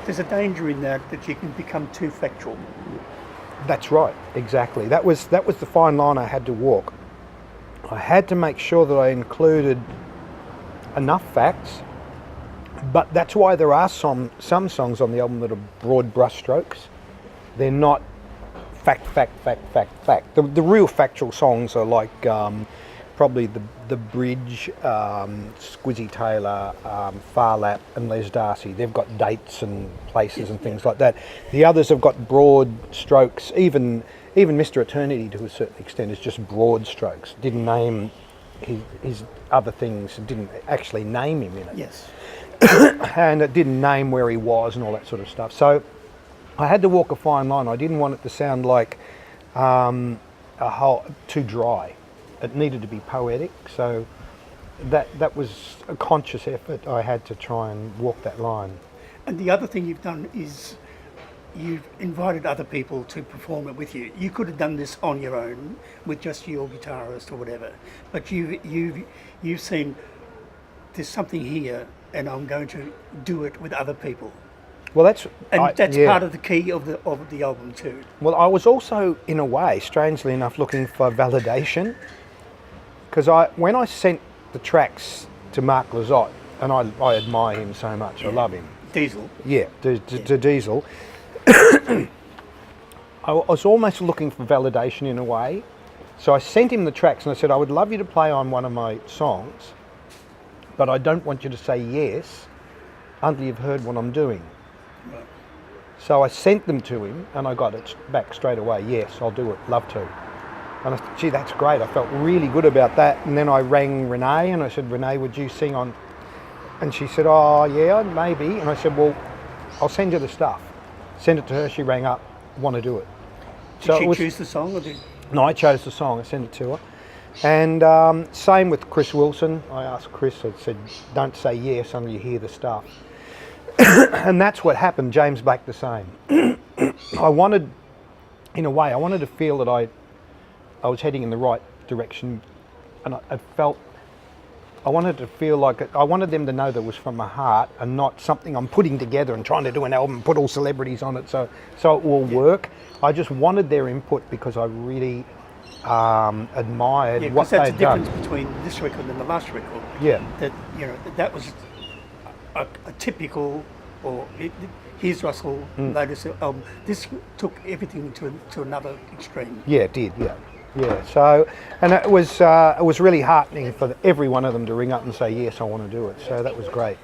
there's a danger in that you can become too factual. That's right, exactly. That was the fine line I had to walk. I had to make sure that I included enough facts, but that's why there are some songs on the album that are broad brushstrokes. They're not fact. The real factual songs are like probably the Bridge, Squizzy Taylor, Far Lap and Les Darcy. They've got dates and places and things like that. The others have got broad strokes. Even Mr. Eternity to a certain extent is just broad strokes. Didn't name his other things, didn't actually name him in it. Yes. And it didn't name where he was and all that sort of stuff. So I had to walk a fine line. I didn't want it to sound like too dry. It needed to be poetic. So that was a conscious effort. I had to try and walk that line. And the other thing you've done is you've invited other people to perform it with you. You could have done this on your own with just your guitarist or whatever, but you've seen there's something here, and I'm going to do it with other people. Well, that's part of the key of the album too. Well, I was also, in a way, strangely enough, looking for validation, because when I sent the tracks to Mark Lizotte, and I admire him so much, I love him. Diesel. Yeah, to Diesel. I was almost looking for validation in a way. So I sent him the tracks and I said, I would love you to play on one of my songs, but I don't want you to say yes until you've heard what I'm doing. Right. So I sent them to him and I got it back straight away. Yes, I'll do it, love to. And I thought, gee, that's great. I felt really good about that. And then I rang Renee and I said, Renee, would you sing on? And she said, oh yeah, maybe. And I said, well, I'll send you the stuff. Send it to her. She rang up, want to do it. Did she choose the song or did? No, I chose the song. I sent it to her. And same with Chris Wilson. I asked Chris, I said, don't say yes until you hear the stuff. And that's what happened. James Blake the same. I wanted to feel that I was heading in the right direction, and I wanted to feel like I wanted them to know that it was from my heart and not something I'm putting together and trying to do an album and put all celebrities on it so it will work. I just wanted their input because I really admired what they'd done. That's the difference between this record and the last record. Yeah. That was a typical, or here's Russell latest album. This took everything to another extreme. Yeah, it did. Yeah. So, and it was really heartening for every one of them to ring up and say yes, I want to do it. So that was great.